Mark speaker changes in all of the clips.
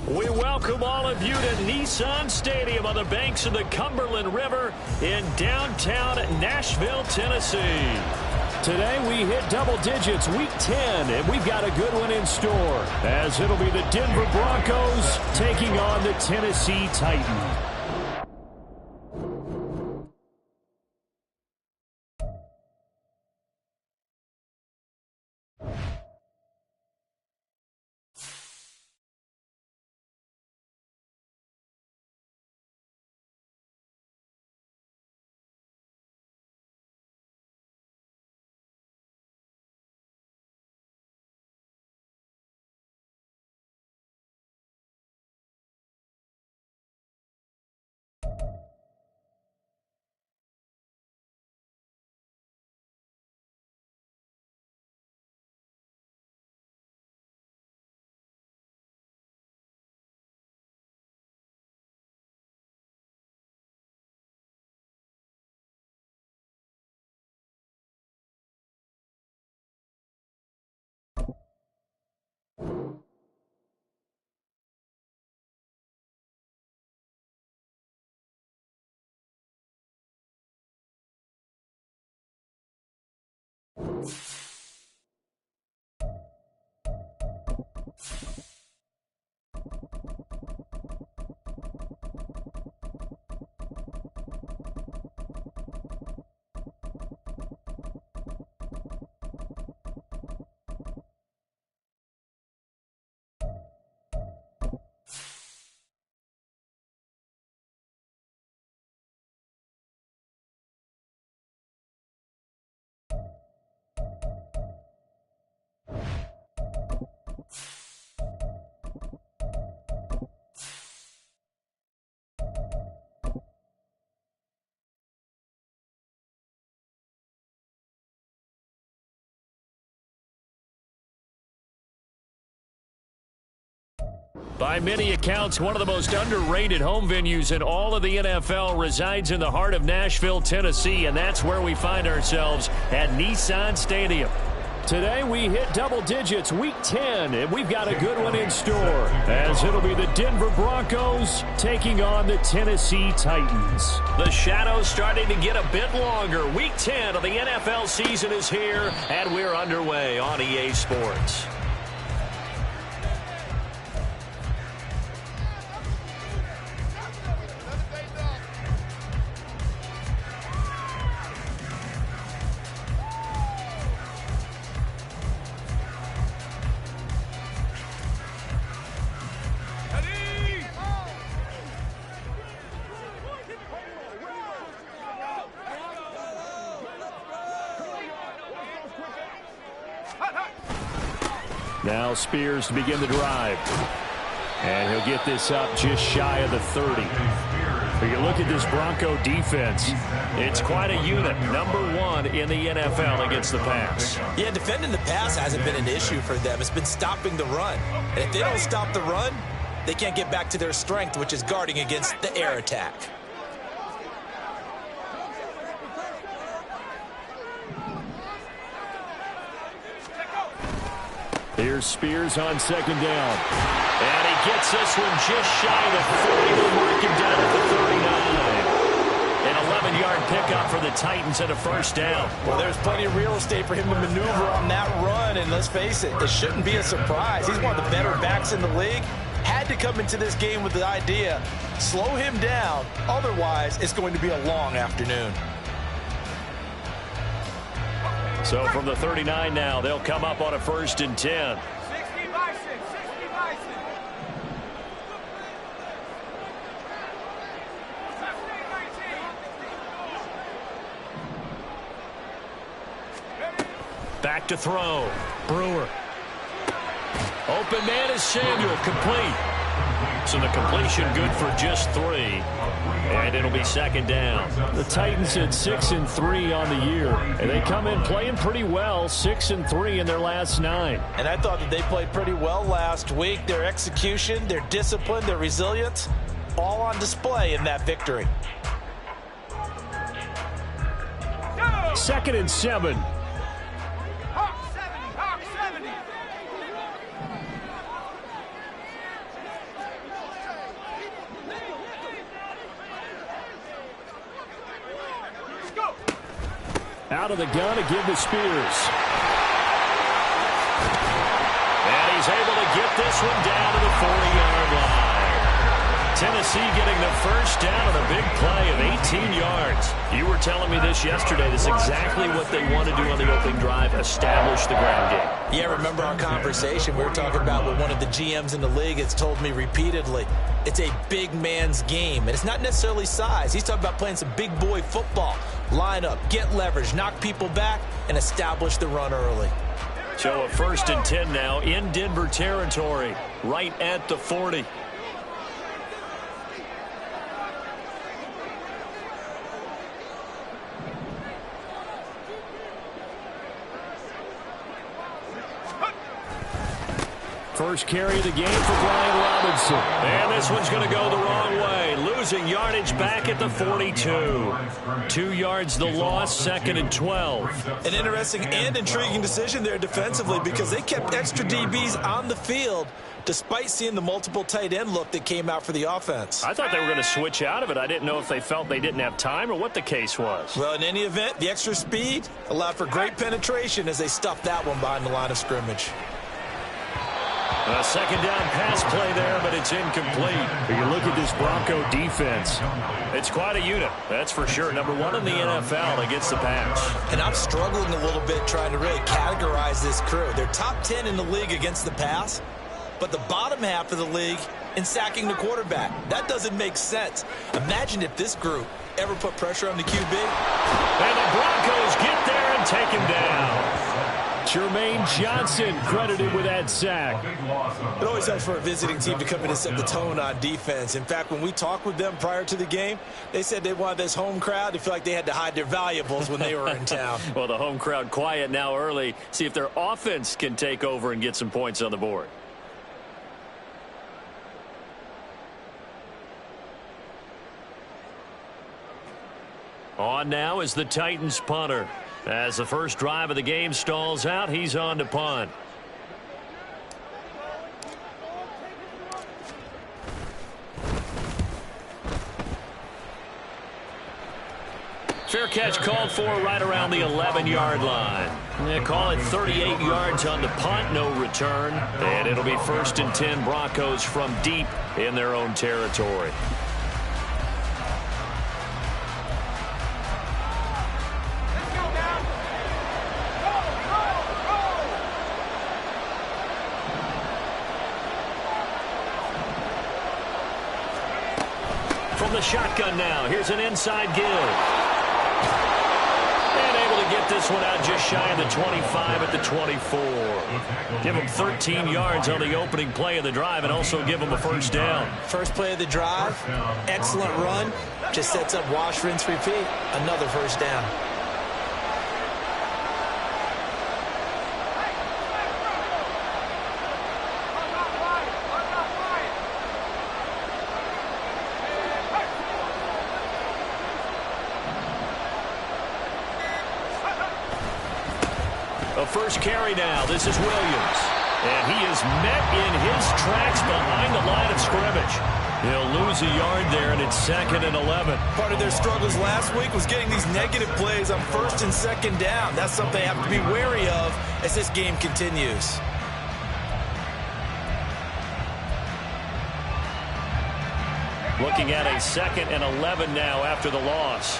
Speaker 1: We welcome all of you to Nissan Stadium on the banks of the Cumberland River in downtown Nashville, Tennessee. Today we hit double digits, week 10, and we've got a good one in store, as it'll be the Denver Broncos taking on the Tennessee Titans. By many accounts, one of the most underrated home venues in all of the NFL resides in the heart of Nashville, Tennessee, and that's where we find ourselves at Nissan Stadium. Today we hit double digits, week 10, and we've got a good one in store, as it'll be the Denver Broncos taking on the Tennessee Titans. The shadow's starting to get a bit longer. Week 10 of the NFL season is here, and we're underway on EA Sports. Now Spears to begin the drive. And he'll get this up just shy of the 30. If you look at this Bronco defense, it's quite a unit. Number one in the NFL against the pass.
Speaker 2: Yeah, defending the pass hasn't been an issue for them. It's been stopping the run. And if they don't stop the run, they can't get back to their strength, which is guarding against the air attack.
Speaker 1: Here's Spears on second down. And he gets this one just shy of the 40. We'll mark him down at the 39. An 11-yard pickup for the Titans and a first down.
Speaker 2: Well, there's plenty of real estate for him to maneuver on that run, and let's face it, it shouldn't be a surprise. He's one of the better backs in the league. Had to come into this game with the idea, slow him down, otherwise it's going to be a long afternoon.
Speaker 1: So from the 39 now, they'll come up on a 1st and 10. Back to throw. Brewer. Open man is Samuel. Complete. So the completion good for just 3. And it'll be second down. The Titans at 6-3 on the year. And they come in playing pretty well. 6-3 in their last 9.
Speaker 2: And I thought that they played pretty well last week. Their execution, their discipline, their resilience, all on display in that victory.
Speaker 1: 2nd and 7. Out of the gun to give to Spears. And he's able to get this one down to the 40-yard line. Tennessee getting the first down on a big play of 18 yards. You were telling me this yesterday. This is exactly what they want to do on the opening drive, establish the ground game.
Speaker 2: Yeah, remember our conversation. We were talking about what one of the GMs in the league has told me repeatedly. It's a big man's game, and it's not necessarily size. He's talking about playing some big boy football. Line up, get leverage, knock people back, and establish the run early.
Speaker 1: So a 1st and 10 now in Denver territory, right at the 40. First carry of the game for Brian Robinson. And this one's going to go the wrong way. Losing yardage back at the 42. 2 yards the loss, 2nd and 12.
Speaker 2: An interesting and intriguing decision there defensively because they kept extra DBs on the field despite seeing the multiple tight end look that came out for the offense.
Speaker 1: I thought they were going to switch out of it. I didn't know if they felt they didn't have time or what the case was.
Speaker 2: Well, in any event, the extra speed allowed for great penetration as they stuffed that one behind the line of scrimmage.
Speaker 1: A second down pass play there, but it's incomplete. You look at this Bronco defense. It's quite a unit, that's for sure. Number 1 in the NFL against the pass.
Speaker 2: And I'm struggling a little bit trying to really categorize this crew. They're top 10 in the league against the pass, but the bottom half of the league in sacking the quarterback. That doesn't make sense. Imagine if this group ever put pressure on the QB.
Speaker 1: And the Broncos get there and take him down. Jermaine Johnson credited with that sack.
Speaker 2: It always helps for a visiting team to come in and set the tone on defense. In fact, when we talked with them prior to the game, they said they wanted this home crowd to feel like they had to hide their valuables when they were in town.
Speaker 1: Well, the home crowd quiet now early. See if their offense can take over and get some points on the board. On now is the Titans punter. As the first drive of the game stalls out, he's on to punt. Fair catch called for right around the 11-yard line. They call it 38 yards on the punt, no return. And it'll be 1st and 10 Broncos from deep in their own territory. From the shotgun now, here's an inside give. And able to get this one out just shy of the 25 at the 24. Give them 13 yards on the opening play of the drive and also give them a first down.
Speaker 2: First play of the drive, excellent run. Just sets up wash, rinse, repeat. Another first down. A first carry now. This is Williams.
Speaker 1: And he is met in his tracks behind the line of scrimmage. He'll lose a yard there, and it's 2nd and 11.
Speaker 2: Part of their struggles last week was getting these negative plays on 1st and 2nd down. That's something they have to be wary of as this game continues.
Speaker 1: Looking at a 2nd and 11 now after the loss.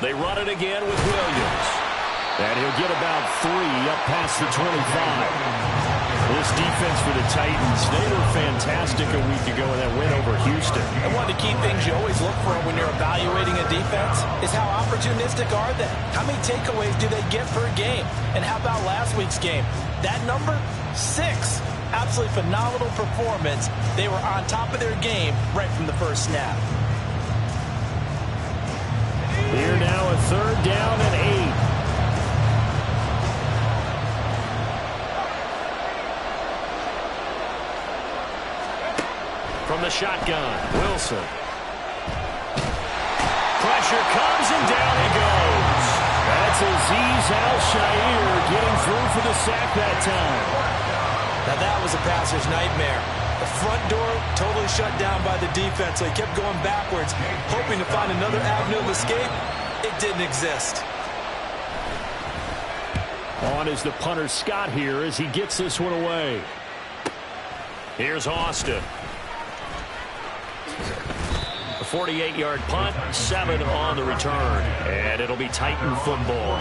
Speaker 1: They run it again with Williams. And he'll get about 3 up past the 25. This defense for the Titans, they were fantastic a week ago in that win over Houston.
Speaker 2: And one of the key things you always look for when you're evaluating a defense is how opportunistic are they? How many takeaways do they get per game? And how about last week's game? That number, 6. Absolutely phenomenal performance. They were on top of their game right from the first snap.
Speaker 1: Here now a 3rd down and 8. From the shotgun, Wilson. Pressure comes and down he goes. That's Azeez Al-Shaair getting through for the sack that time.
Speaker 2: Now that was a passer's nightmare. The front door totally shut down by the defense, so he kept going backwards, hoping to find another avenue of escape. It didn't exist.
Speaker 1: On is the punter Scott here as he gets this one away. Here's Austin. A 48-yard punt, 7 on the return. And it'll be Titan football.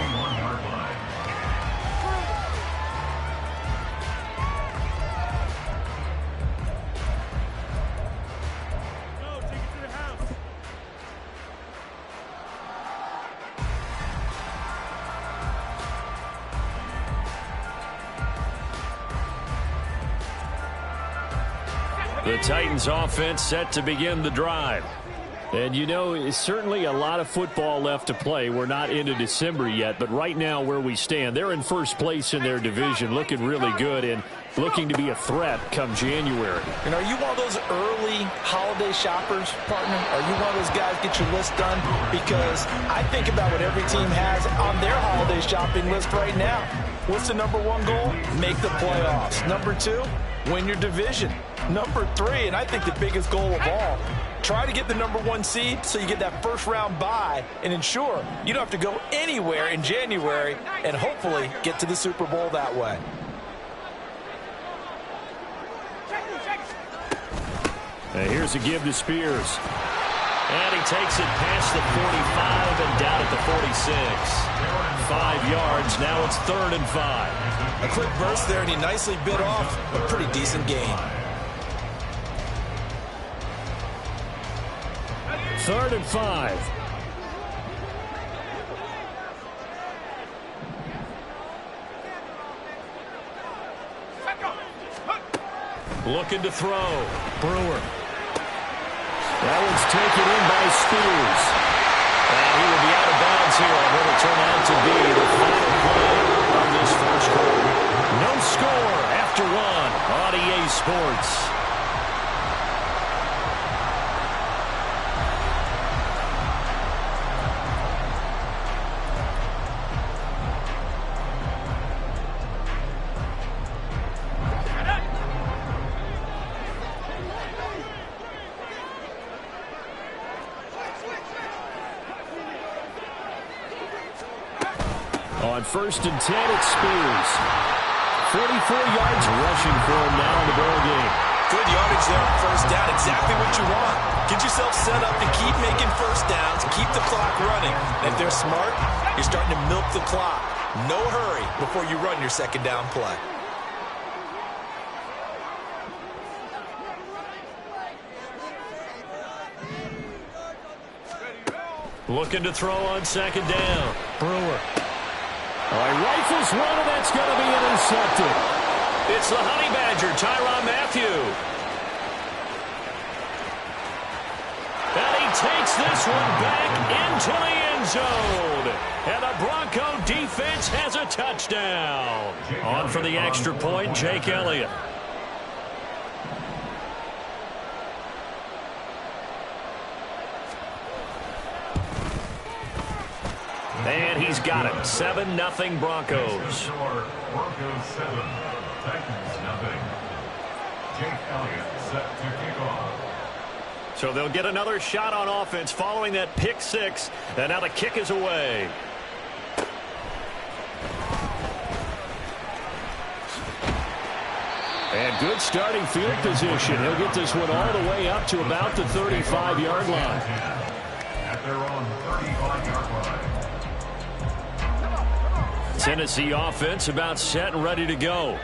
Speaker 1: The Titans offense set to begin the drive. And you know, it's certainly a lot of football left to play. We're not into December yet, but right now where we stand, they're in first place in their division, looking really good and looking to be a threat come January.
Speaker 2: And are you one of those early holiday shoppers, partner? Are you one of those guys get your list done? Because I think about what every team has on their holiday shopping list right now. What's the number 1 goal? Make the playoffs. Number 2, win your division. Number 3, and I think the biggest goal of all, try to get the number 1 seed so you get that first round bye and ensure you don't have to go anywhere in January and hopefully get to the Super Bowl that way.
Speaker 1: And here's a give to Spears. And he takes it past the 45 and down at the 46. 5 yards. Now it's 3rd and 5.
Speaker 2: A quick burst there, and he nicely bit off a pretty decent gain.
Speaker 1: 3rd and 5. Looking to throw. Brewer. That one's taken in by Spears. And he will be out of bounds here on what will turn out to be the final play of this first quarter. No score after 1 on EA Sports. On 1st and 10, it's Spears. 44 yards rushing for him now in the ball game.
Speaker 2: Good yardage there on 1st down. Exactly what you want. Get yourself set up to keep making 1st downs, keep the clock running. And if they're smart, you're starting to milk the clock. No hurry before you run your 2nd down play.
Speaker 1: Looking to throw on 2nd down. Brewer. All right, rifles one, and that's going to be intercepted. It's the Honey Badger, Tyrann Mathieu. And he takes this one back into the end zone. And the Bronco defense has a touchdown. On for the extra point, Jake Elliott. And he's got it. 7-0 Broncos.
Speaker 3: Broncos 7, Titans 0. Jake Elliott set to kick off.
Speaker 1: So they'll get another shot on offense following that pick six. And now the kick is away. And good starting field position. He'll get this one all the way up to about the 35-yard line.
Speaker 3: At their own 35-yard line.
Speaker 1: Tennessee offense about set and ready to go.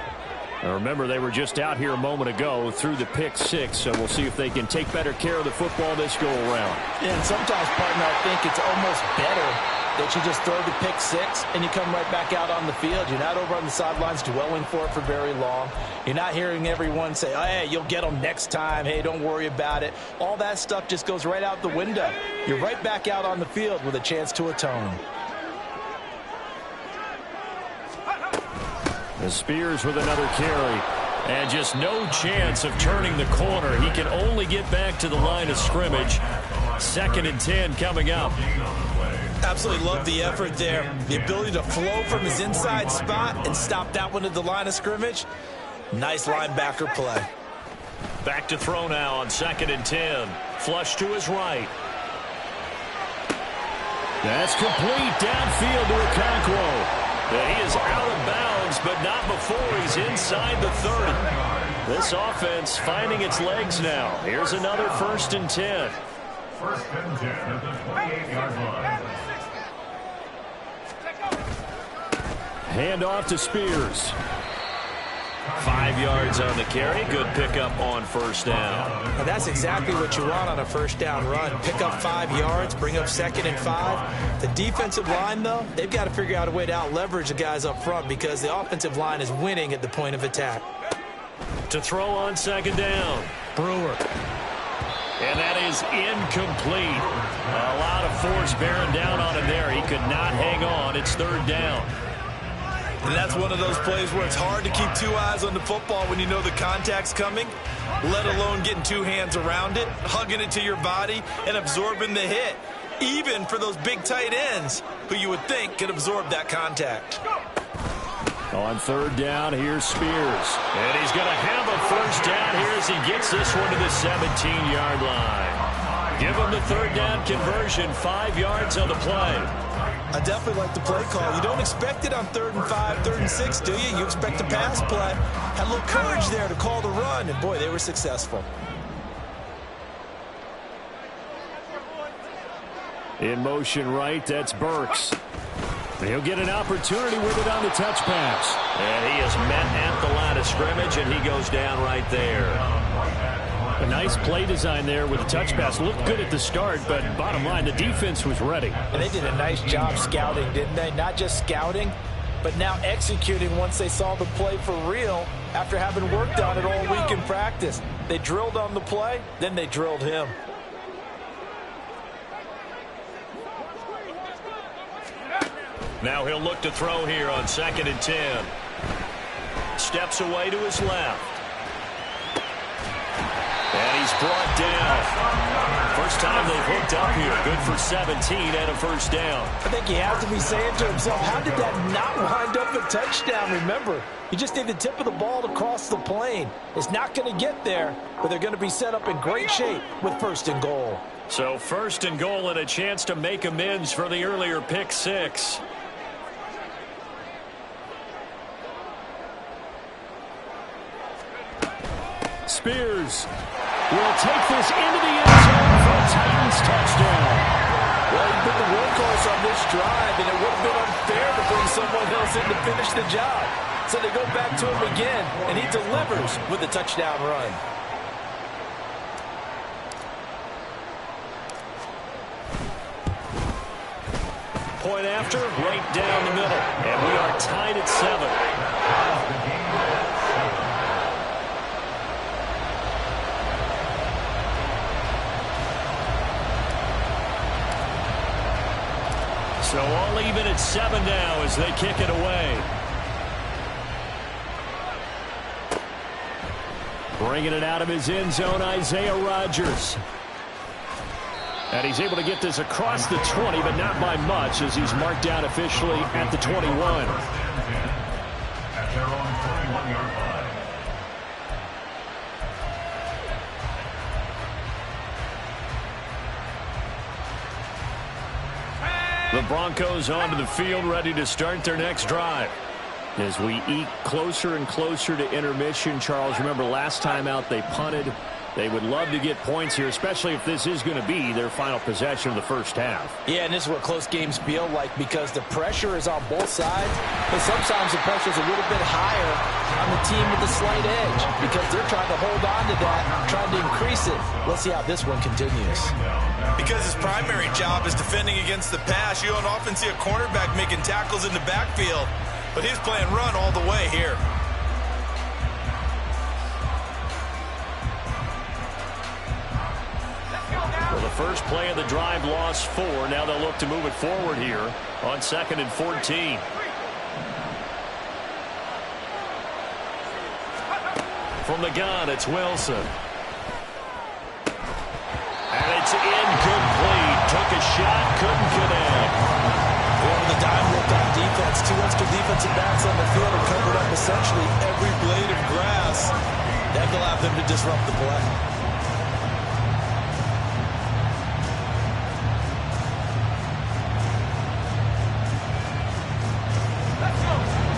Speaker 1: Now remember, they were just out here a moment ago through the pick six, so we'll see if they can take better care of the football this go around.
Speaker 2: And sometimes, partner, I think it's almost better that you just throw the pick six and you come right back out on the field. You're not over on the sidelines dwelling for it for very long. You're not hearing everyone say, oh, hey, you'll get them next time. Hey, don't worry about it. All that stuff just goes right out the window. You're right back out on the field with a chance to atone.
Speaker 1: The Spears with another carry. And just no chance of turning the corner. He can only get back to the line of scrimmage. 2nd and 10 coming up.
Speaker 2: Absolutely love the effort there. The ability to flow from his inside spot and stop that one at the line of scrimmage. Nice linebacker play.
Speaker 1: Back to throw now on 2nd and 10. Flush to his right. That's complete downfield to Okonkwo. He is out of bounds, but not before he's inside the 30. This offense finding its legs now. Here's another 1st and 10.
Speaker 3: 1st and 10 at the 28-yard line.
Speaker 1: Hand off to Spears. 5 yards on the carry. Good pickup on 1st down.
Speaker 2: And that's exactly what you want on a 1st down run. Pick up 5 yards, bring up 2nd and 5. The defensive line, though, they've got to figure out a way to out-leverage the guys up front because the offensive line is winning at the point of attack.
Speaker 1: To throw on 2nd down. Brewer. And that is incomplete. A lot of force bearing down on him there. He could not hang on. It's 3rd down.
Speaker 2: And that's one of those plays where it's hard to keep 2 eyes on the football when you know the contact's coming, let alone getting 2 hands around it, hugging it to your body, and absorbing the hit, even for those big tight ends who you would think could absorb that contact.
Speaker 1: On 3rd down, here's Spears. And he's going to have a 1st down here as he gets this one to the 17-yard line. Give him the 3rd down conversion, 5 yards on the play.
Speaker 2: I definitely like the play call. You don't expect it on 3rd and 5, 3rd and 6, do you? You expect a pass play. Had a little courage there to call the run, and boy, they were successful.
Speaker 1: In motion right, that's Burks. He'll get an opportunity with it on the touch pass. And he is met at the line of scrimmage, and he goes down right there. A nice play design there with the touch pass. Looked good at the start, but bottom line, the defense was ready.
Speaker 2: And they did a nice job scouting, didn't they? Not just scouting, but now executing once they saw the play for real after having worked on it all week in practice. They drilled on the play, then they drilled him.
Speaker 1: Now he'll look to throw here on 2nd and 10. Steps away to his left. And he's brought down. First time they've hooked up here. Good for 17 and a 1st down.
Speaker 2: I think he has to be saying to himself, how did that not wind up a touchdown? Remember, you just need the tip of the ball to cross the plane. It's not going to get there, but they're going to be set up in great shape with 1st and goal.
Speaker 1: So 1st and goal and a chance to make amends for the earlier pick six. Spears will take this into the end zone for a Titans touchdown.
Speaker 2: Well, he's been the workhorse on this drive, and it would have been unfair to bring someone else in to finish the job. So they go back to him again, and he delivers with a touchdown run.
Speaker 1: Point after, right down the middle. And we are tied at 7. So all even at 7 now as they kick it away. Bringing it out of his end zone, Isaiah Rodgers. And he's able to get this across the 20, but not by much, as he's marked out officially at the 21.
Speaker 3: At their own 21-yard line.
Speaker 1: The Broncos onto the field, ready to start their next drive. As we eke closer and closer to intermission, Charles, remember last time out they punted. They would love to get points here, especially if this is going to be their final possession of the first half.
Speaker 2: Yeah, and this is what close games feel like because the pressure is on both sides, but sometimes the pressure is a little bit higher on the team with the slight edge because they're trying to hold on to that, trying to increase it. Let's see how this one continues.
Speaker 4: Because his primary job is defending against the pass, you don't often see a cornerback making tackles in the backfield, but he's playing run all the way here.
Speaker 1: Well, the first play of the drive lost 4. Now they'll look to move it forward here on 2nd and 14. From the gun, it's Wilson. And it's incomplete. Took a shot, couldn't connect.
Speaker 2: Well, the dime looked on defense. 2 extra defensive backs on the field and covered up essentially every blade of grass. That allowed them to disrupt the play.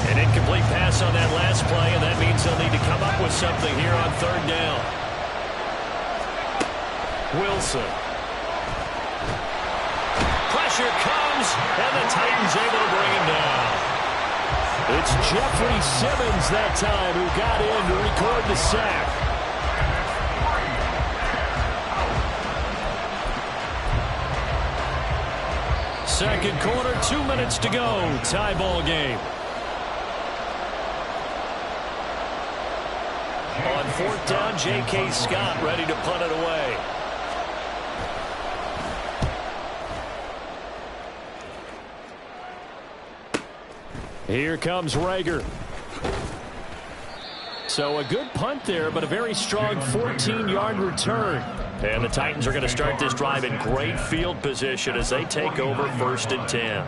Speaker 1: An incomplete pass on that last play, and that means they'll need to come up with something here on 3rd down. Wilson. Pressure comes, and the Titans able to bring him down. It's Jeffrey Simmons that time who got in to record the sack. Second quarter, 2 minutes to go. Tie ball game. On 4th down, J.K. Scott ready to punt it away. Here comes Rager. So a good punt there, but a very strong 14-yard return. And the Titans are going to start this drive in great field position as they take over 1st and 10.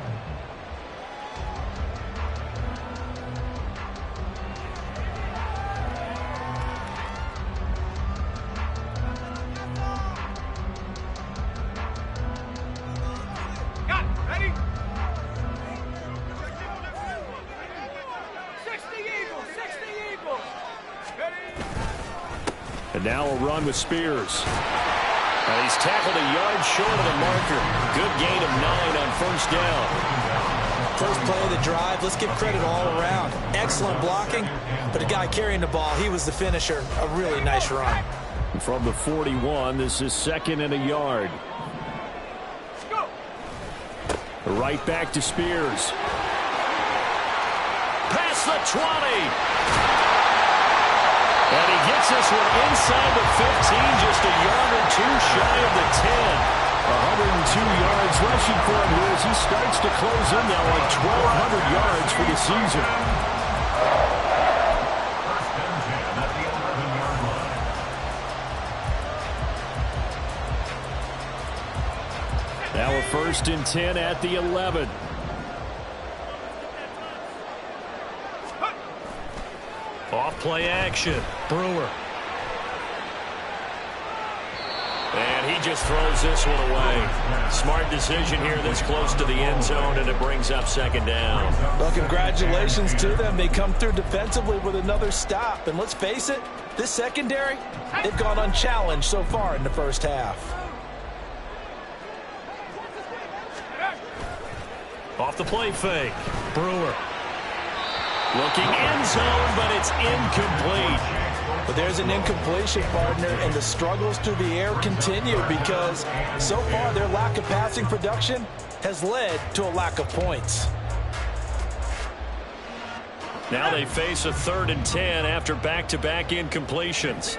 Speaker 1: And now a run with Spears. And he's tackled a yard short of the marker. Good gain of 9 on 1st down.
Speaker 2: First play of the drive, let's give credit all around. Excellent blocking, but the guy carrying the ball, he was the finisher. A really nice run.
Speaker 1: From the 41, this is 2nd and a yard. Right back to Spears. Past the 20. And he gets this one inside the 15, just a yard or 2 shy of the 10. 102 yards rushing for him here as he starts to close in now on 1,200 yards for the season. Now a 1st and 10 at the 11. Off play action. Brewer. And he just throws this one away. Smart decision here this close to the end zone, and it brings up 2nd down.
Speaker 2: Well, congratulations to them. They come through defensively with another stop. And let's face it, this secondary, they've gone unchallenged so far in the first half.
Speaker 1: Off the play fake. Brewer. Looking end zone, but it's incomplete.
Speaker 2: But there's an incompletion, partner, and the struggles through the air continue because so far their lack of passing production has led to a lack of points.
Speaker 1: Now they face a 3rd and 10 after back-to-back incompletions.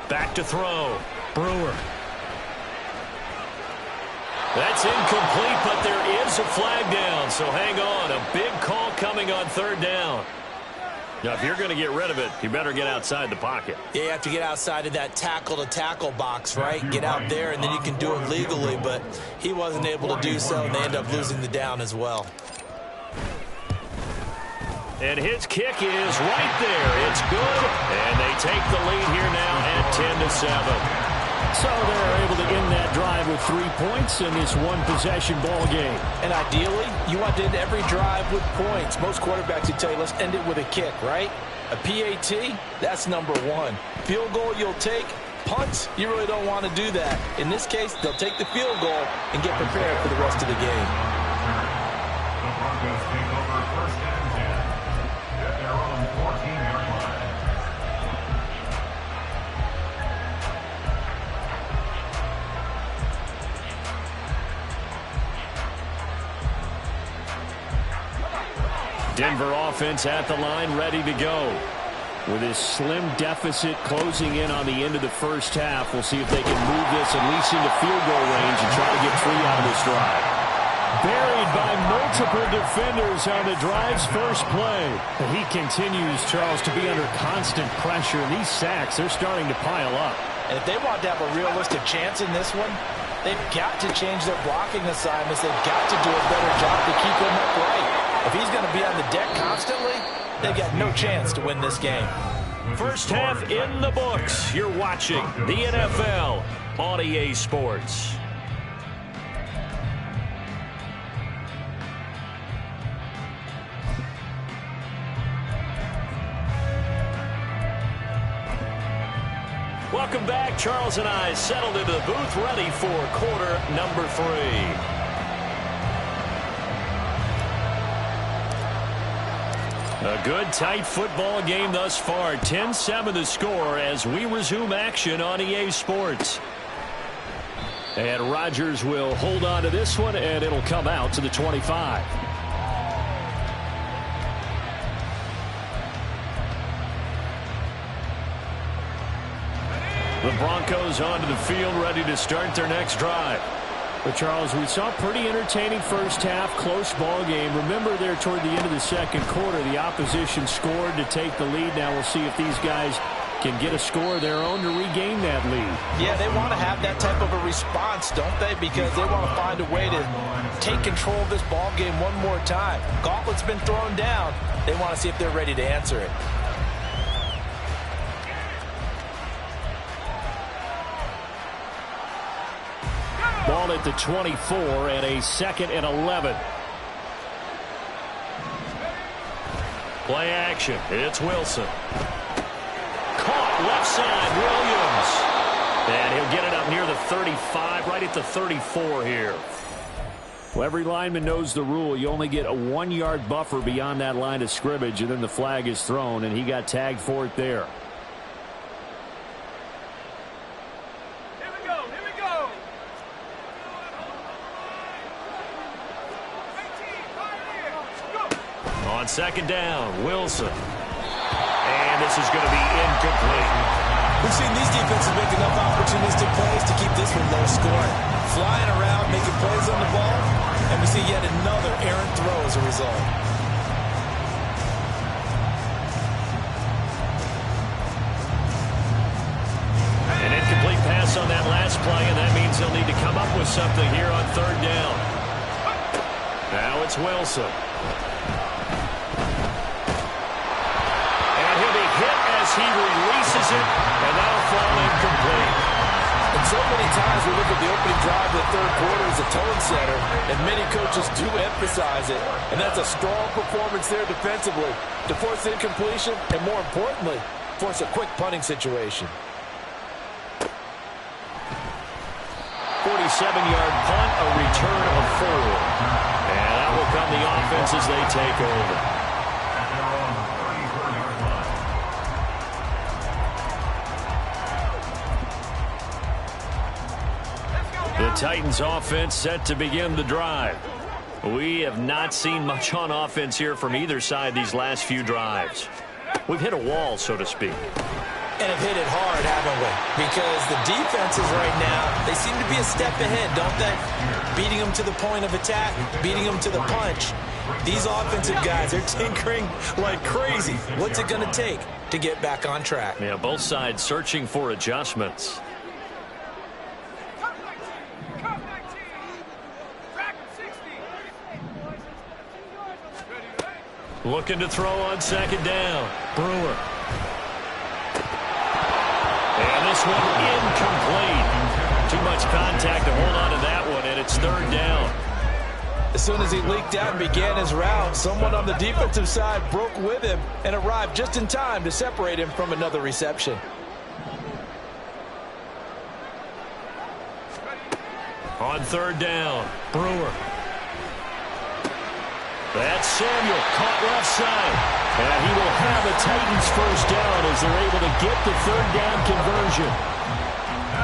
Speaker 1: Back to throw. Brewer. That's incomplete, but there is a flag down, so hang on. A big call coming on 3rd down. Now, if you're going to get rid of it, you better get outside the pocket.
Speaker 2: Yeah, you have to get outside of that tackle-to-tackle box, right? Get out there, and then you can do it legally, but he wasn't able to do so, and they end up losing the down as well.
Speaker 1: And his kick is right there. It's good, and they take the lead here now at 10-7. So they're able to end that drive with 3 points in this one-possession ball game. And ideally, you want to end every drive with points. Most quarterbacks would tell you, let's end it with a kick, right? A PAT, that's number one. Field goal you'll take. Punts, you really don't want to do that. In this case, they'll take the field goal and get prepared for the rest of the game.
Speaker 3: The Broncos take over first and 10 at their own 14-yard line.
Speaker 1: Denver offense at the line, ready to go. With this slim deficit closing in on the end of the first half, we'll see if they can move this at least into field goal range and try to get 3 out of this drive. Buried by multiple defenders on the drive's first play. He continues, Charles, to be under constant pressure. These sacks, they're starting to pile up.
Speaker 2: And if they want to have a realistic chance in this one, they've got to change their blocking assignments. They've got to do a better job to keep him upright. If he's going to be on the deck constantly, they've got no chance to win this game.
Speaker 1: First half in the books. You're watching the NFL on EA Sports. Welcome back. Charles and I settled into the booth, ready for quarter number 3. A good, tight football game thus far. 10-7 the score as we resume action on EA Sports. And Rodgers will hold on to this one, and it'll come out to the 25. The Broncos onto the field, ready to start their next drive. But, Charles, we saw a pretty entertaining first half, close ball game. Remember there toward the end of the second quarter, the opposition scored to take the lead. Now we'll see if these guys can get a score of their own to regain that lead.
Speaker 2: Yeah, they want to have that type of a response, don't they? Because they want to find a way to take control of this ball game one more time. Gauntlet's been thrown down. They want to see if they're ready to answer it.
Speaker 1: Ball at the 24 and a 2nd and 11. Play action. It's Wilson. Caught left side, Williams. And he'll get it up near the 35, right at the 34 here. Well, every lineman knows the rule. You only get a 1-yard buffer beyond that line of scrimmage, and then the flag is thrown, and he got tagged for it there. On second down, Wilson. And this is going to be incomplete.
Speaker 2: We've seen these defenses make enough opportunistic plays to keep this one low scoring. Flying around, making plays on the ball, and we see yet another errant throw as a result.
Speaker 1: An incomplete pass on that last play, and that means they'll need to come up with something here on third down. Now it's Wilson. He releases it, and that'll fall incomplete.
Speaker 2: And so many times we look at the opening drive of the third quarter as a tone setter, and many coaches do emphasize it. And that's a strong performance there defensively to force incompletion and, more importantly, force a quick punting situation.
Speaker 1: 47-yard punt, a return of 4. And that will come the offense as they take over. The Titans offense set to begin the drive. We have not seen much on offense here from either side these last few drives. We've hit a wall, so to speak.
Speaker 2: And have hit it hard, haven't we? Because the defenses right now, they seem to be a step ahead, don't they? Beating them to the point of attack, beating them to the punch. These offensive guys, they're tinkering like crazy. What's it going to take to get back on track?
Speaker 1: Yeah, both sides searching for adjustments. Looking to throw on second down. Brewer. And this one incomplete. Too much contact to hold on to that one, and it's third down.
Speaker 2: As soon as he leaked out and began his route, someone on the defensive side broke with him and arrived just in time to separate him from another reception.
Speaker 1: On third down, Brewer. That's Samuel, caught left side. And he will have a Titans first down as they're able to get the third down conversion.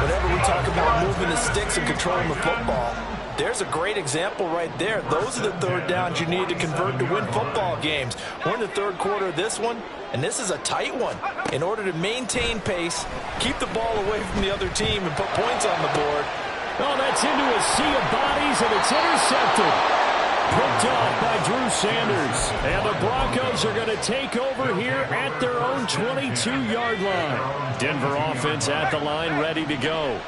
Speaker 2: Whenever we talk about moving the sticks and controlling the football, there's a great example right there. Those are the third downs you need to convert to win football games. We're in the third quarter of this one, and this is a tight one. In order to maintain pace, keep the ball away from the other team, and put points on the board.
Speaker 1: Oh, that's into a sea of bodies, and it's intercepted. Picked off by Drew Sanders. And the Broncos are going to take over here at their own 22-yard line. Denver offense at the line, ready to go.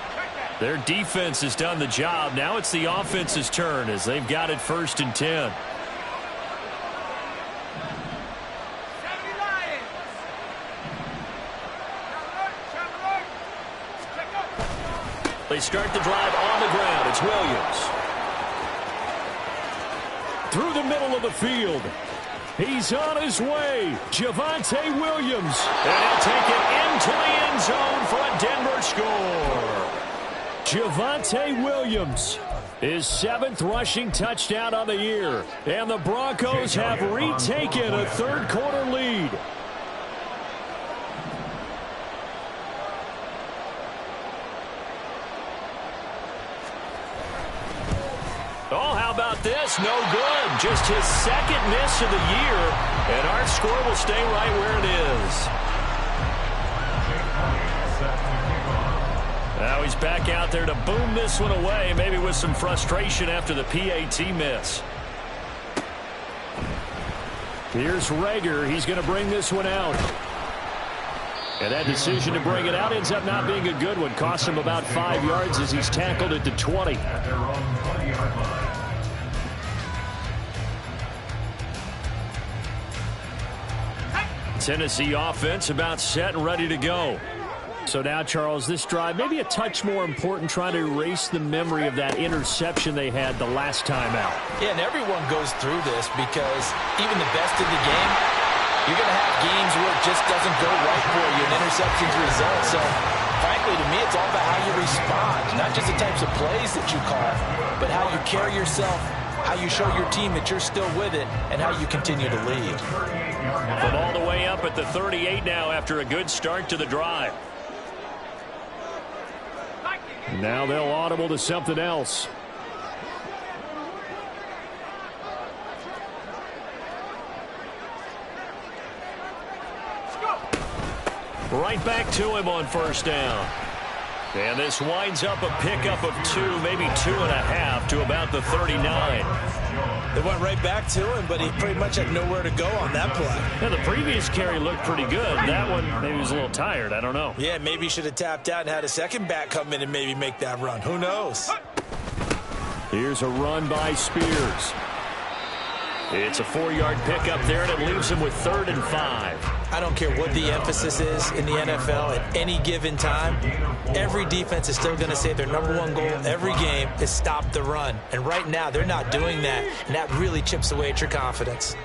Speaker 1: Their defense has done the job. Now it's the offense's turn as they've got it first and 10. They start the drive on the ground. It's Williams. Through the middle of the field. He's on his way. Javonte Williams. And he'll take it into the end zone for a Denver score. Javonte Williams, his 7th rushing touchdown on the year. And the Broncos have retaken a third quarter lead. Oh, how about this? No good. Just his 2nd miss of the year. And our score will stay right where it is. Now he's back out there to boom this one away, maybe with some frustration after the PAT miss. Here's Rager. He's going to bring this one out. And that decision to bring it out ends up not being a good one. Costs him about 5 yards as he's tackled at the 20.
Speaker 3: At their own 20-yard line.
Speaker 1: Tennessee offense about set and ready to go. So now, Charles, this drive maybe a touch more important, trying to erase the memory of that interception they had the last time out.
Speaker 2: Yeah, and everyone goes through this because even the best in the game, you're going to have games where it just doesn't go right for you, and interceptions result. So, frankly, to me, it's all about how you respond, not just the types of plays that you call, but how you carry yourself, how you show your team that you're still with it, and how you continue to lead.
Speaker 1: From all the way up at the 38 now after a good start to the drive. Now they'll audible to something else. Right back to him on first down. And this winds up a pickup of 2, maybe 2.5 to about the 39.
Speaker 2: They went right back to him, but he pretty much had nowhere to go on that play.
Speaker 1: Now, the previous carry looked pretty good. That one, maybe he was a little tired. I don't know.
Speaker 2: Yeah, maybe he should have tapped out and had a second back come in and maybe make that run. Who knows?
Speaker 1: Here's a run by Spears. It's a 4-yard pickup there, and it leaves him with 3rd and 5.
Speaker 2: I don't care what the emphasis is in the NFL at any given time. Every defense is still going to say their #1 goal every game is stop the run. And right now, they're not doing that, and that really chips away at your confidence.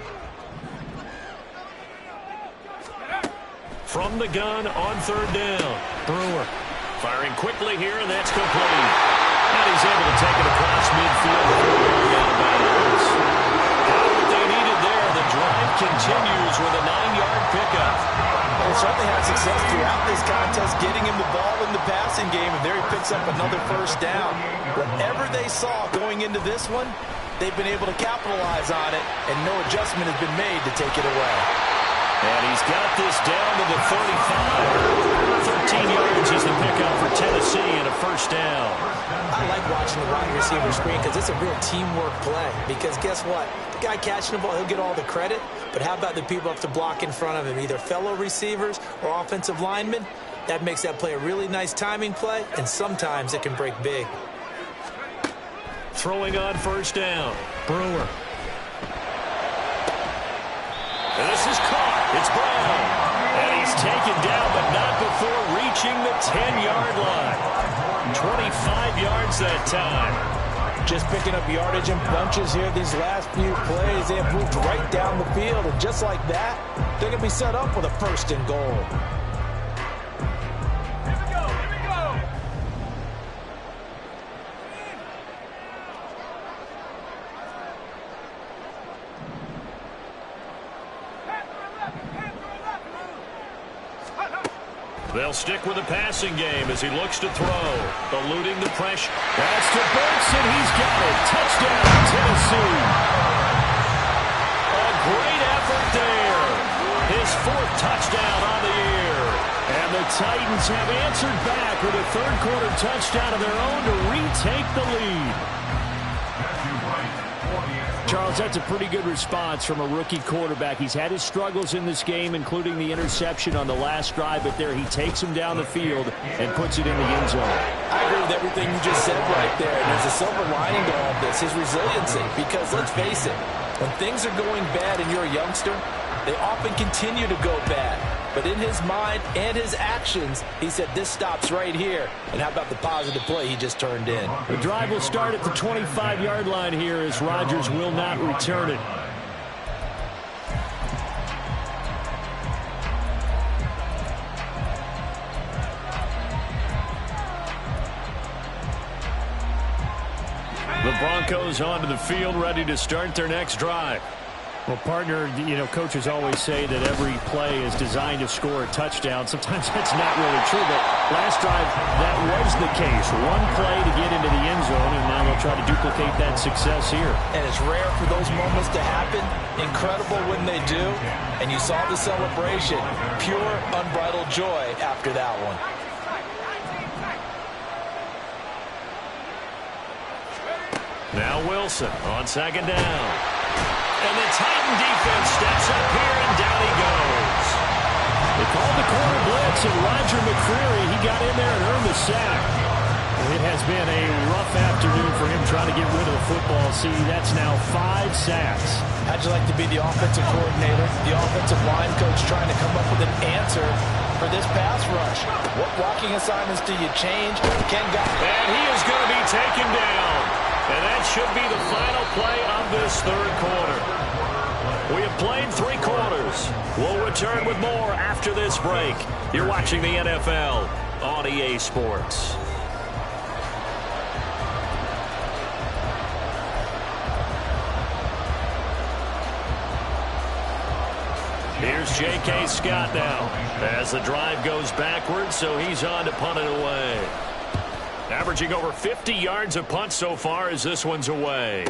Speaker 1: From the gun on 3rd down. Brewer firing quickly here, and that's complete. And he's able to take it across midfield before going out of bounds. Got what they needed there. The drive continues with a 9-yard pickup.
Speaker 2: Well, certainly had success throughout this contest, getting him the ball in the passing game, and there he picks up another first down. Whatever they saw going into this one, they've been able to capitalize on it, and no adjustment has been made to take it away.
Speaker 1: And he's got this down to the 35. 13 yards is the pickup for Tennessee and a first down.
Speaker 2: I like watching the wide receiver screen because it's a real teamwork play. Because guess what? The guy catching the ball, he'll get all the credit. But how about the people up to block in front of him, either fellow receivers or offensive linemen? That makes that play a really nice timing play, and sometimes it can break big.
Speaker 1: Throwing on first down. Brewer. And this is caught. It's Brown. And he's taken down, but not before reaching the 10-yard line. 25 yards that time.
Speaker 2: Just picking up yardage in bunches here these last few plays. They have moved right down the field, and just like that, they're going to be set up with a first and goal.
Speaker 1: They'll stick with the passing game as he looks to throw. Eluding the pressure. That's to Burks, and he's got it. Touchdown, Tennessee. A great effort there. His fourth touchdown on the year. And the Titans have answered back with a third-quarter touchdown of their own to retake the lead. Charles, that's a pretty good response from a rookie quarterback. He's had his struggles in this game, including the interception on the last drive, but there he takes him down the field and puts it in the end zone.
Speaker 2: I agree with everything you just said right there. And there's a silver lining to all of this, his resiliency. Because let's face it, when things are going bad and you're a youngster, they often continue to go bad. But in his mind and his actions, he said, this stops right here. And how about the positive play he just turned in?
Speaker 1: The drive will start at the 25-yard line here as Rodgers will not return it. The Broncos onto the field, ready to start their next drive. Well, partner, you know, coaches always say that every play is designed to score a touchdown. Sometimes that's not really true, but last drive, that was the case. One play to get into the end zone, and now they'll try to duplicate that success here.
Speaker 2: And it's rare for those moments to happen. Incredible when they do. And you saw the celebration. Pure, unbridled joy after that one.
Speaker 1: Now Wilson on second down. And the Titan defense steps up here, and down he goes. They called the corner blitz, and Roger McCreary, he got in there and earned the sack. It has been a rough afternoon for him trying to get rid of the football. See, that's now 5 sacks.
Speaker 2: How'd you like to be the offensive coordinator, the offensive line coach trying to come up with an answer for this pass rush? What blocking assignments do you change?
Speaker 1: And he is going to be taken down. And that should be the final play of this third quarter. We have played 3 quarters. We'll return with more after this break. You're watching the NFL on EA Sports. Here's J.K. Scott now as the drive goes backwards, so he's on to punt it away. Averaging over 50 yards a punt so far as this one's away.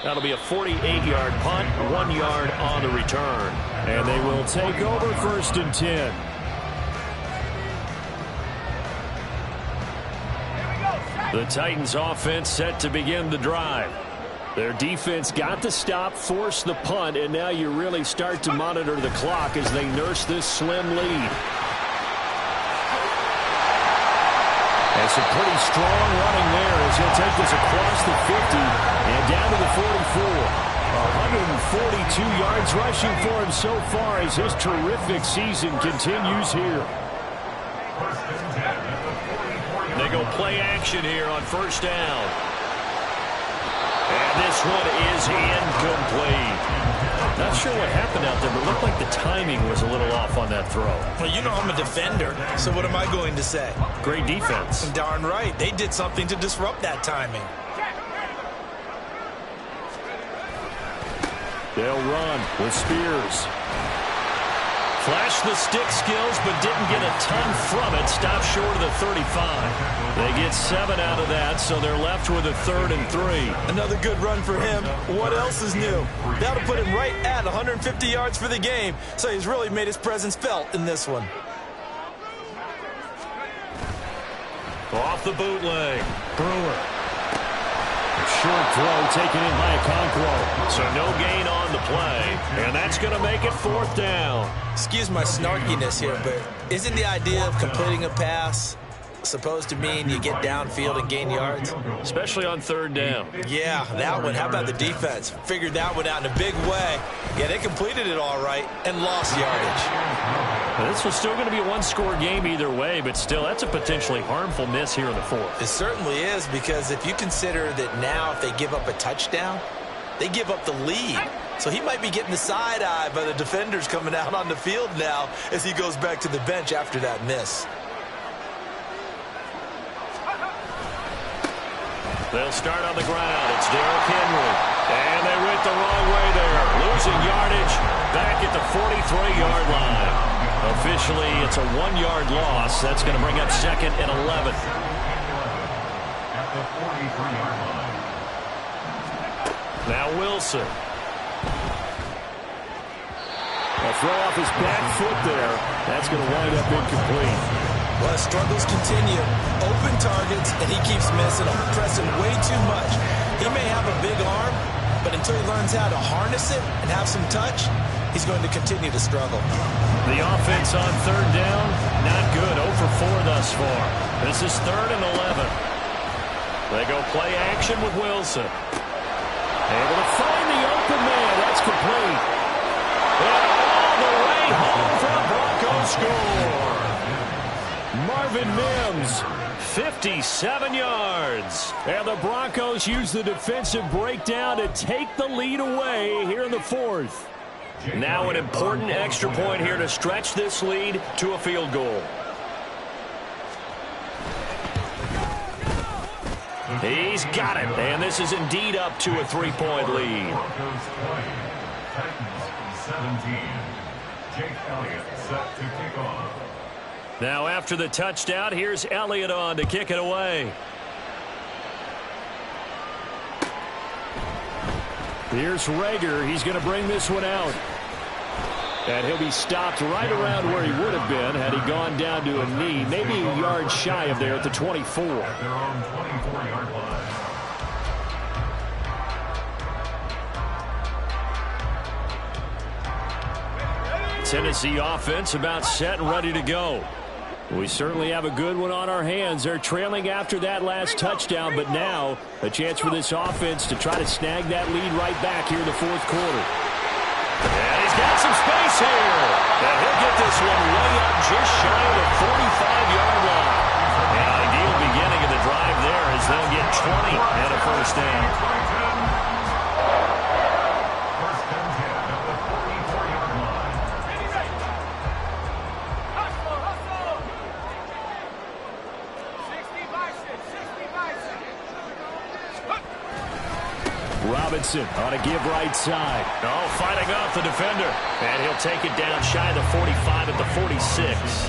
Speaker 1: That'll be a 48-yard punt, 1 yard on the return. And they will take over first and 10. The Titans offense set to begin the drive. Their defense got the stop, forced the punt, and now you really start to monitor the clock as they nurse this slim lead. And some pretty strong running there as he'll take this across the 50 and down to the 44. 142 yards rushing for him so far as his terrific season continues here. They go play action here on first down. And this one is incomplete. Not sure what happened out there, but it looked like the timing was a little off on that throw.
Speaker 2: Well, you know I'm a defender, so what am I going to say?
Speaker 1: Great defense.
Speaker 2: Darn right. They did something to disrupt that timing.
Speaker 1: They'll run with Spears. Flashed the stick skills, but didn't get a ton from it. Stopped short of the 35. They get 7 out of that, so they're left with a 3rd and 3.
Speaker 2: Another good run for him. What else is new? That'll put him right at 150 yards for the game, so he's really made his presence felt in this one.
Speaker 1: Off the bootleg. Brewer. Short throw taken in by Okonkwo. So no gain on the play. And that's going to make it 4th down.
Speaker 2: Excuse my snarkiness here, but isn't the idea of completing a pass supposed to mean you get downfield and gain yards?
Speaker 1: Especially on 3rd down.
Speaker 2: Yeah, that one. How about the defense? Figured that one out in a big way. Yeah, they completed it all right and lost yardage.
Speaker 1: Now, this was still going to be a one-score game either way, but still, that's a potentially harmful miss here in the 4th.
Speaker 2: It certainly is, because if you consider that now if they give up a touchdown, they give up the lead. So he might be getting the side-eye by the defenders coming out on the field now as he goes back to the bench after that miss.
Speaker 1: They'll start on the ground. It's Derrick Henry. And they went the wrong way there. Losing yardage back at the 43-yard line. Officially, it's a 1-yard loss. That's going to bring up 2nd and 11.
Speaker 3: At the 43-yard line.
Speaker 1: Now Wilson. A throw off his back foot there. That's going to wind up incomplete.
Speaker 2: Well, struggles continue. Open targets, and he keeps missing them. Pressing way too much. He may have a big arm, but until he learns how to harness it and have some touch, he's going to continue to struggle.
Speaker 1: The offense on 3rd down, not good. 0 for 4 thus far. This is 3rd and 11. They go play action with Wilson. Able to find the open man. That's complete. And all the way home for a Broncos score. Marvin Mims, 57 yards. And the Broncos use the defensive breakdown to take the lead away here in the 4th. Now an important extra point here to stretch this lead to a field goal. He's got it. And this is indeed up to a 3-point lead.
Speaker 3: Broncos 20, Titans 17. Jake Elliott set to kick off.
Speaker 1: Now after the touchdown, here's Elliott on to kick it away. Here's Rager. He's going to bring this one out. And he'll be stopped right around where he would have been had he gone down to a knee. Maybe a yard shy of there at the 24.
Speaker 3: At their own 24-yard line.
Speaker 1: Tennessee offense about set and ready to go. We certainly have a good one on our hands. They're trailing after that last touchdown, but now a chance for this offense to try to snag that lead right back here in the 4th quarter. And he's got some space here. And he'll get this one way up just shy of the 45-yard line. An ideal beginning of the drive there as they'll get 20 and a 1st down.
Speaker 3: First and 10 at the 44-yard line.
Speaker 1: Robinson on a give right side. Oh, fighting off the defender. And he'll take it down shy of the 45 at the 46.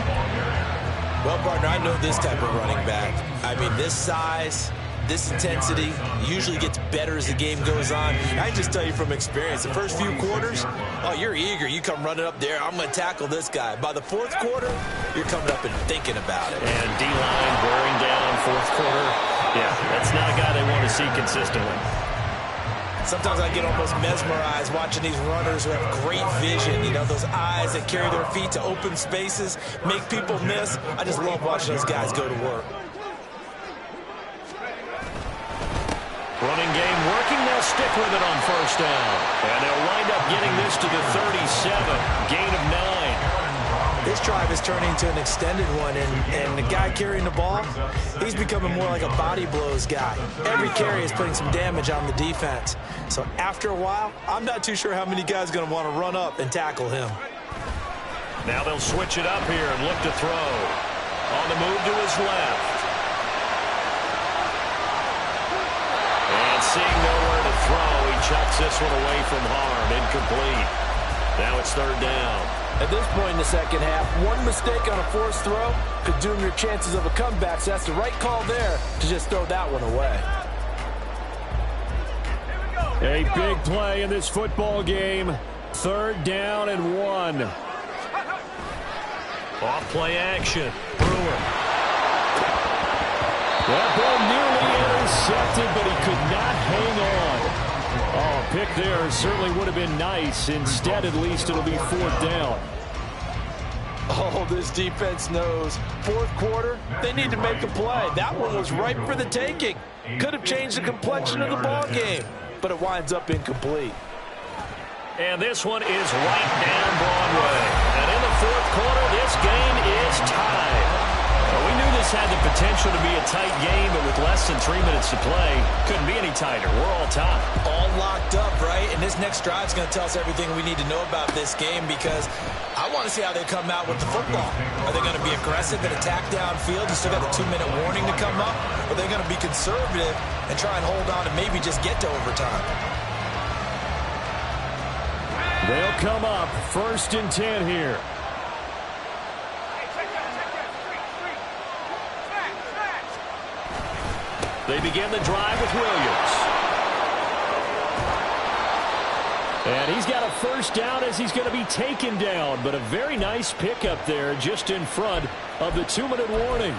Speaker 2: Well, partner, I know this type of running back. I mean, this size, this intensity usually gets better as the game goes on. I can just tell you from experience, the first few quarters, oh, you're eager. You come running up there, I'm going to tackle this guy. By the 4th quarter, you're coming up and thinking about it.
Speaker 1: And D-line wearing down 4th quarter. Yeah, that's not a guy they want to see consistently.
Speaker 2: Sometimes I get almost mesmerized watching these runners who have great vision. You know, those eyes that carry their feet to open spaces, make people miss. I just love watching those guys go to work.
Speaker 1: Running game working. They'll stick with it on 1st down. And they'll wind up getting this to the 37. Gain of 9.
Speaker 2: This drive is turning into an extended one, and the guy carrying the ball, he's becoming more like a body blows guy. Every carry is putting some damage on the defense. So after a while, I'm not too sure how many guys are going to want to run up and tackle him.
Speaker 1: Now they'll switch it up here and look to throw. On the move to his left. And seeing nowhere to throw, he chucks this one away from harm. Incomplete. Now it's third down.
Speaker 2: At this point in the second half, one mistake on a forced throw could doom your chances of a comeback, so that's the right call there to just throw that one away.
Speaker 1: A big play in this football game. Third down and 1. Off play action. Brewer. That ball nearly intercepted, but he could not hang on. Oh, pick there certainly would have been nice. Instead, at least, it'll be fourth down.
Speaker 2: Oh, this defense knows. Fourth quarter, they need to make a play. That one was ripe for the taking. Could have changed the complexion of the ball game, but it winds up incomplete.
Speaker 1: And this one is right down Broadway. And in the fourth quarter, this game is tied. Well, we knew this had the potential to be a tight game, but with less than 3 minutes to play, couldn't be any tighter. We're all tied.
Speaker 2: All locked up, right? And this next drive is going to tell us everything we need to know about this game, because I want to see how they come out with the football. Are they going to be aggressive and attack downfield? You still got a 2-minute warning to come up? Or are they going to be conservative and try and hold on and maybe just get to overtime?
Speaker 1: They'll come up first and 10 here. They begin the drive with Williams. And he's got a first down as he's going to be taken down. But a very nice pickup there just in front of the 2-minute warning.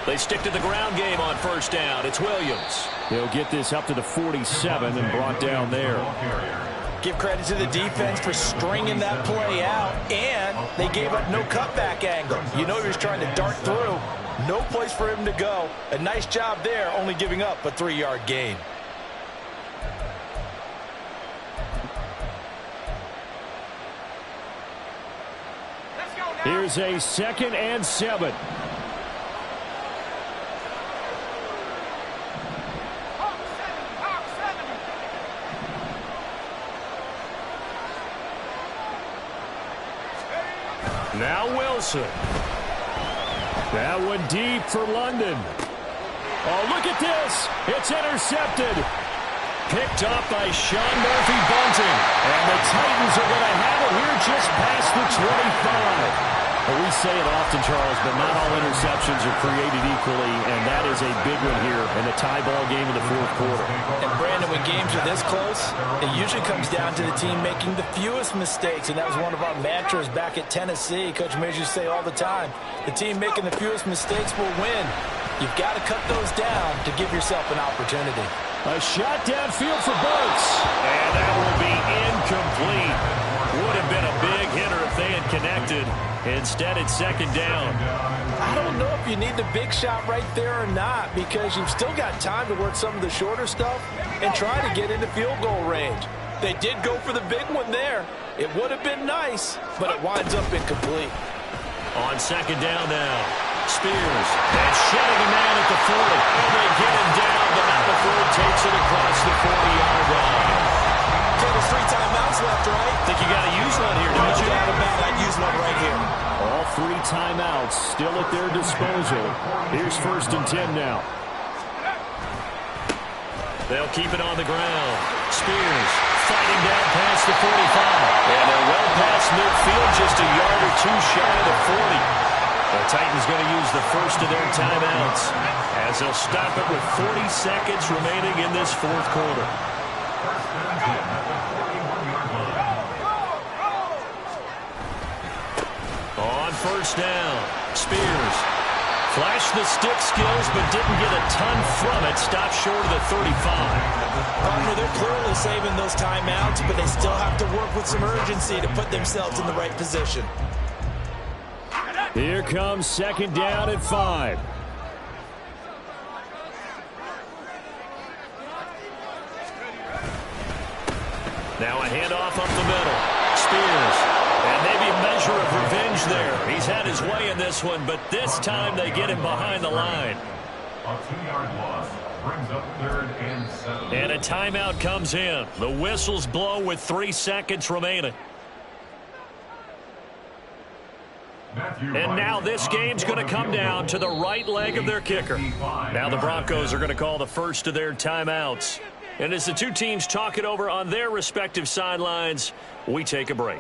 Speaker 1: They stick to the ground game on first down. It's Williams. He'll get this up to the 47 and brought down there.
Speaker 2: Give credit to the defense for stringing that play out, and they gave up no cutback angle. You know he was trying to dart through. No place for him to go. A nice job there, only giving up a 3-yard gain.
Speaker 1: Here's a 2nd and 7. Now Wilson. That one deep for London. Oh, look at this. It's intercepted. Picked up by Sean Murphy-Bunting. And the Titans are going to have it here just past the 25. Well, we say it often, Charles, but not all interceptions are created equally, and that is a big one here in the tie ball game in the fourth quarter.
Speaker 2: And, Brandon, when games are this close, it usually comes down to the team making the fewest mistakes, and that was one of our mantras back at Tennessee. Coach Mears used to say all the time, the team making the fewest mistakes will win. You've got to cut those down to give yourself an opportunity.
Speaker 1: A shot downfield for Burks. And that will be incomplete. Would have been a big hitter if they had connected. Instead, it's second down.
Speaker 2: I don't know if you need the big shot right there or not, because you've still got time to work some of the shorter stuff and try to get into field goal range. They did go for the big one there. It would have been nice, but it winds up incomplete.
Speaker 1: On second down now, Spears. And shedding a man at the 40. And they get him down, but not before he takes it across the 40-yard line.
Speaker 2: Okay, there's 3 timeouts left, right?
Speaker 1: Think you got to use one here, don't you?
Speaker 2: No doubt about it. I'd use one right here.
Speaker 1: All 3 timeouts still at their disposal. Here's first and 10 now. They'll keep it on the ground. Spears fighting down past the 45. And they're well past midfield, just a yard or 2 shy of the 40. The Titans going to use the first of their timeouts as they'll stop it with 40 seconds remaining in this fourth quarter. On first down, Spears flashed the stick skills but didn't get a ton from it. Stopped short of the 35.
Speaker 2: Partner, they're clearly saving those timeouts, but they still have to work with some urgency to put themselves in the right position.
Speaker 1: Here comes second down at 5. Now a handoff up the middle. Spears. And maybe a measure of revenge there. He he's had his way in this one, but this time they get him behind the line.
Speaker 3: A 2-yard loss brings up 3rd and 7.
Speaker 1: And a timeout comes in. The whistles blow with 3 seconds remaining. And now this game's going to come down to the right leg of their kicker. Now the Broncos are going to call the first of their timeouts. And as the two teams talk it over on their respective sidelines, we take a break.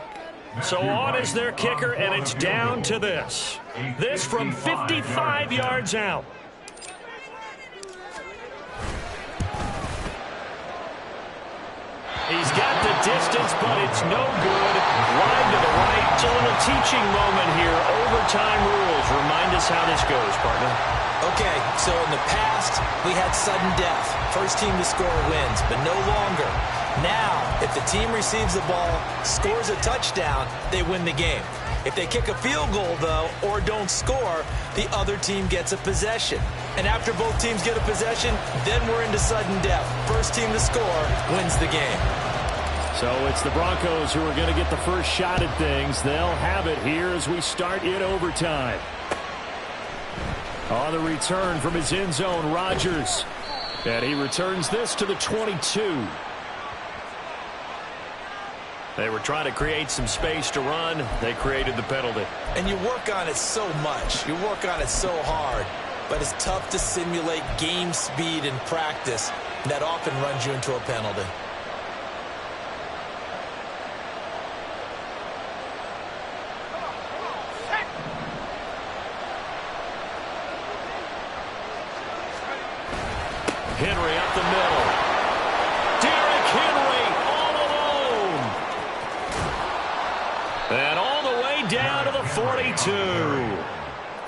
Speaker 1: So on is their kicker, and it's down to this. This from 55 yards out. He's got the distance, but it's no good. Wide to the right. It's a little teaching moment here. Overtime rules. Remind us how this goes, partner.
Speaker 2: Okay, so in the past, we had sudden death. First team to score wins, but no longer. Now, if the team receives the ball, scores a touchdown, they win the game. If they kick a field goal, though, or don't score, the other team gets a possession. And after both teams get a possession, then we're into sudden death. First team to score wins the game.
Speaker 1: So it's the Broncos who are going to get the first shot at things. They'll have it here as we start in overtime. On the return from his end zone, Rodgers. And he returns this to the 22. They were trying to create some space to run. They created the penalty.
Speaker 2: And you work on it so much. You work on it so hard. But it's tough to simulate game speed in practice. That often runs you into a penalty.
Speaker 1: Henry up the middle. Derrick Henry all alone. And all the way down to the 42.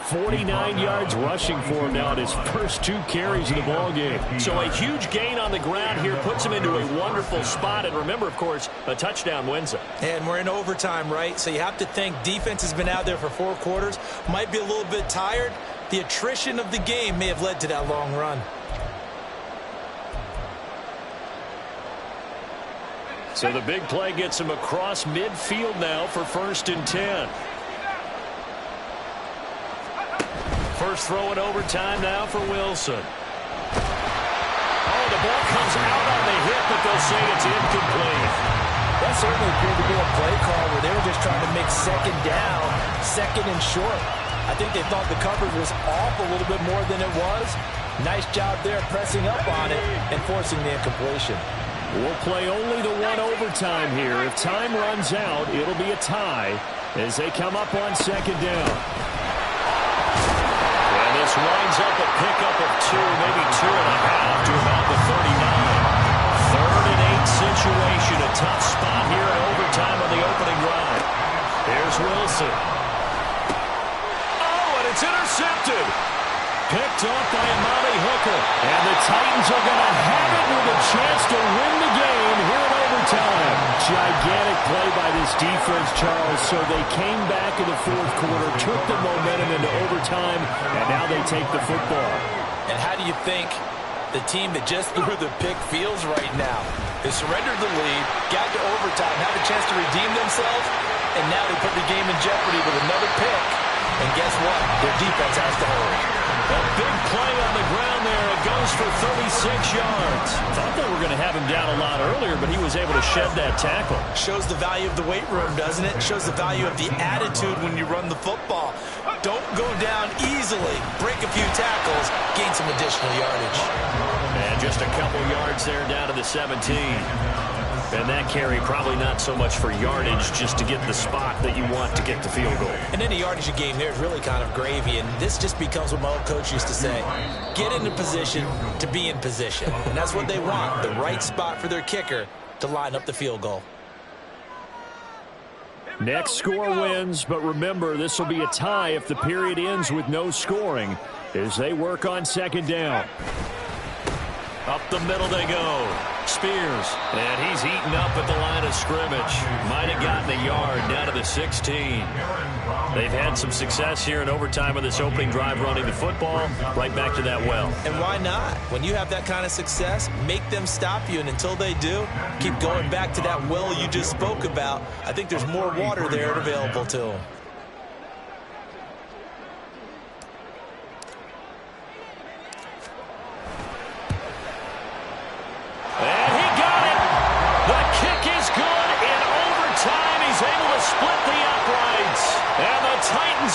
Speaker 1: 49 yards rushing for him now at his first 2 carries of the ballgame. So a huge gain on the ground here puts him into a wonderful spot. And remember, of course, a touchdown wins it.
Speaker 2: And we're in overtime, right? So you have to think defense has been out there for 4 quarters. Might be a little bit tired. The attrition of the game may have led to that long run.
Speaker 1: So the big play gets him across midfield now for 1st and 10. First throw in overtime now for Wilson. Oh, the ball comes out on the hip, but they'll say it's incomplete.
Speaker 2: That certainly appeared to be a play call where they were just trying to make second down, second and short. I think they thought the coverage was off a little bit more than it was. Nice job there pressing up on it and forcing the incompletion.
Speaker 1: We'll play only the 1 overtime here. If time runs out, it'll be a tie as they come up on 2nd down. And this winds up a pickup of 2, maybe 2.5 to about the 39. 3rd and 8 situation. A tough spot here in overtime on the opening drive. Here's Wilson. Oh, and it's intercepted. Picked off by Amani Hooker. And the Titans are going to have it with a chance to win the game here in overtime. Gigantic play by this defense, Charles. So they came back in the 4th quarter, took the momentum into overtime, and now they take the football.
Speaker 2: And how do you think the team that just threw the pick feels right now? They surrendered the lead, got to overtime, had a chance to redeem themselves, and now they put the game in jeopardy with another pick. And guess what? Their defense has to hold.
Speaker 1: A big play on the ground there. It goes for 36 yards. Thought they were going to have him down a lot earlier, but he was able to shed that tackle.
Speaker 2: Shows the value of the weight room, doesn't it? Shows the value of the attitude when you run the football. Don't go down easily. Break a few tackles. Gain some additional yardage.
Speaker 1: And just a couple yards there down to the 17. And that carry probably not so much for yardage, just to get the spot that you want to get the field goal.
Speaker 2: And any yardage you gain there is really kind of gravy, and this just becomes what my old coach used to say. Get into position to be in position. And that's what they want, the right spot for their kicker to line up the field goal.
Speaker 1: Next score wins, but remember, this will be a tie if the period ends with no scoring as they work on 2nd down. Up the middle they go. Spears. And he's eaten up at the line of scrimmage. Might have gotten a yard down to the 16. They've had some success here in overtime on this opening drive running the football. Right back to that well.
Speaker 2: And why not? When you have that kind of success, make them stop you. And until they do, keep going back to that well you just spoke about. I think there's more water there available to them.
Speaker 1: The kick.